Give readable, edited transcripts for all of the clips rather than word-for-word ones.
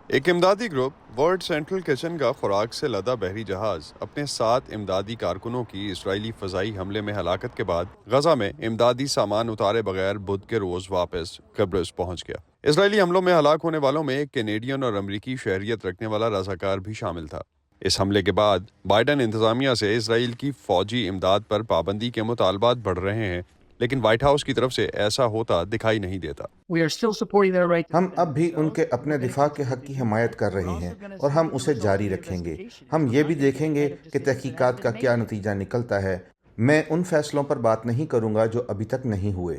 ایک امدادی group world central kitchen کا خوراک سے لدا بحری جہاز اپنے 7 امدادی کارکنوں کی اسرائیلی فضائی حملے میں ہلاکت کے بعد غزہ میں امدادی سامان اتارے بغیر بدھ کے روز واپس قبرص پہنچ گیا۔ اسرائیلی حملوں میں ہلاک ہونے والوں میں ایک کینیڈین اور امریکی شہریت رکھنے والا رضاکار بھی شامل تھا۔ اس حملے کے بعد بائیڈن انتظامیہ سے اسرائیل کی فوجی امداد پر پابندی کے مطالبات بڑھ رہے ہیں، لیکن وائٹ ہاؤس کی طرف سے ایسا ہوتا دکھائی نہیں دیتا۔ ہم اب بھی ان کے اپنے دفاع کے حق کی حمایت کر رہے ہیں اور ہم اسے جاری رکھیں گے۔ ہم یہ بھی دیکھیں گے کہ تحقیقات کا کیا نتیجہ نکلتا ہے۔ میں ان فیصلوں پر بات نہیں کروں گا جو ابھی تک نہیں ہوئے۔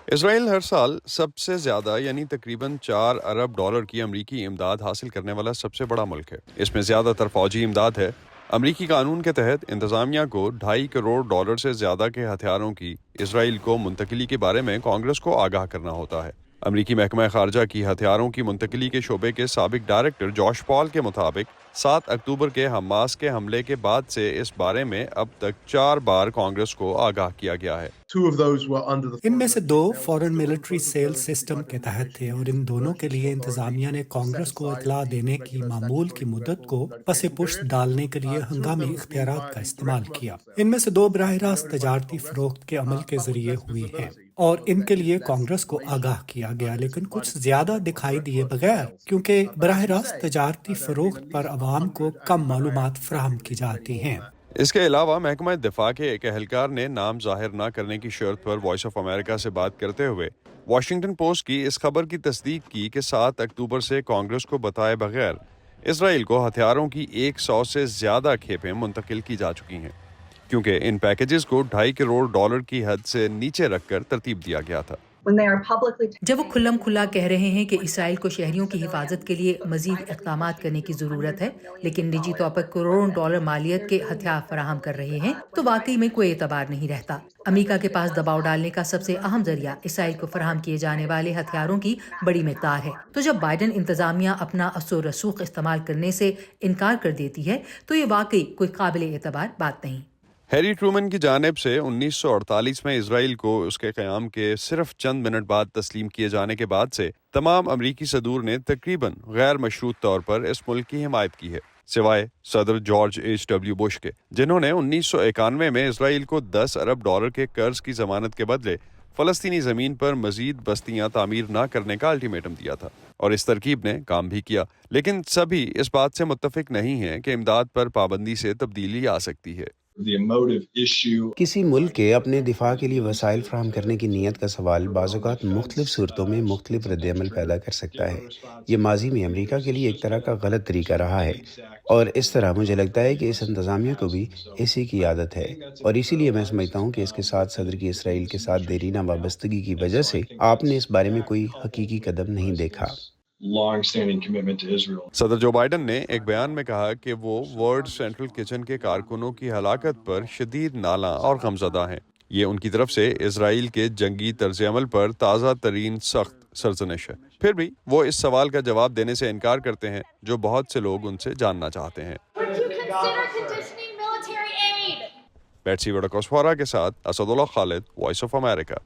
اسرائیل ہر سال سب سے زیادہ یعنی تقریباً 4 ارب ڈالر کی امریکی امداد حاصل کرنے والا سب سے بڑا ملک ہے۔ اس میں زیادہ تر فوجی امداد ہے۔ امریکی قانون کے تحت انتظامیہ کو 2.5 کروڑ ڈالر سے زیادہ کے ہتھیاروں کی اسرائیل کو منتقلی کے بارے میں کانگریس کو آگاہ کرنا ہوتا ہے۔ امریکی محکمہ خارجہ کی ہتھیاروں کی منتقلی کے شعبے کے سابق ڈائریکٹر جوش پال کے مطابق 7 اکتوبر کے حماس کے حملے کے بعد سے اس بارے میں اب تک 4 بار کانگریس کو آگاہ کیا گیا ہے۔ ان میں سے 2 فورن ملٹری سیل سسٹم کے تحت تھے اور ان دونوں کے لیے انتظامیہ نے کانگریس کو اطلاع دینے کی معمول کی مدت کو پس پشت ڈالنے کے لیے ہنگامی اختیارات کا استعمال کیا۔ ان میں سے 2 براہ راست تجارتی فروخت کے عمل کے ذریعے ہوئی ہیں اور ان کے لیے کانگریس کو آگاہ کیا گیا، لیکن کچھ زیادہ دکھائی دیے بغیر، کیونکہ براہ راست تجارتی فروخت پر عوام کو کم معلومات فراہم کی جاتی ہیں۔ اس کے علاوہ محکمہ دفاع کے ایک اہلکار نے نام ظاہر نہ کرنے کی شرط پر وائس آف امریکہ سے بات کرتے ہوئے واشنگٹن پوسٹ کی اس خبر کی تصدیق کی کہ 7 اکتوبر سے کانگریس کو بتائے بغیر اسرائیل کو ہتھیاروں کی 100 سے زیادہ کھیپیں منتقل کی جا چکی ہیں، کیونکہ ان پیکیجز کو 2.5 کروڑ ڈالر کی حد سے نیچے رکھ کر ترتیب دیا گیا تھا۔ جب وہ کھلم کھلا کہہ رہے ہیں کہ اسرائیل کو شہریوں کی حفاظت کے لیے مزید اقدامات کرنے کی ضرورت ہے، لیکن نجی طور پر کروڑوں ڈالر مالیت کے ہتھیار فراہم کر رہے ہیں، تو واقعی میں کوئی اعتبار نہیں رہتا۔ امریکہ کے پاس دباؤ ڈالنے کا سب سے اہم ذریعہ اسرائیل کو فراہم کیے جانے والے ہتھیاروں کی بڑی مقدار ہے، تو جب بائیڈن انتظامیہ اپنا اثر و رسوخ استعمال کرنے سے انکار کر دیتی ہے تو یہ واقعی کوئی قابل اعتبار بات نہیں۔ ہیری ٹرومن کی جانب سے 1948 میں اسرائیل کو اس کے قیام کے صرف چند منٹ بعد تسلیم کیے جانے کے بعد سے تمام امریکی صدور نے تقریباً غیر مشروط طور پر اس ملک کی حمایت کی ہے، سوائے صدر جارج H.W. بش کے، جنہوں نے 1991 میں اسرائیل کو 10 ارب ڈالر کے قرض کی ضمانت کے بدلے فلسطینی زمین پر مزید بستیاں تعمیر نہ کرنے کا الٹیمیٹم دیا تھا، اور اس ترکیب نے کام بھی کیا، لیکن سبھی اس بات سے متفق نہیں ہیں کہ امداد پر پابندی سے تبدیلی آ سکتی ہے۔ کسی ملک کے اپنے دفاع کے لیے وسائل فراہم کرنے کی نیت کا سوال بعض اوقات مختلف صورتوں میں مختلف رد عمل پیدا کر سکتا ہے۔ یہ ماضی میں امریکہ کے لیے ایک طرح کا غلط طریقہ رہا ہے، اور اس طرح مجھے لگتا ہے کہ اس انتظامیہ کو بھی اسی کی عادت ہے، اور اسی لیے میں سمجھتا ہوں کہ اس کے ساتھ صدر کی اسرائیل کے ساتھ دیرینہ وابستگی کی وجہ سے آپ نے اس بارے میں کوئی حقیقی قدم نہیں دیکھا۔ صدر جو بائیڈن نے ایک بیان میں کہا کہ وہ ورلڈ سینٹرل کچن کے کارکنوں کی ہلاکت پر شدید نالاں اور غمزدہ ہیں۔ یہ ان کی طرف سے اسرائیل کے جنگی طرز عمل پر تازہ ترین سخت سرزنش ہے۔ پھر بھی وہ اس سوال کا جواب دینے سے انکار کرتے ہیں جو بہت سے لوگ ان سے جاننا چاہتے ہیں۔ بیٹسی وڈاکوسوارا کے ساتھ اسد اللہ خالد، وائس آف امریکہ۔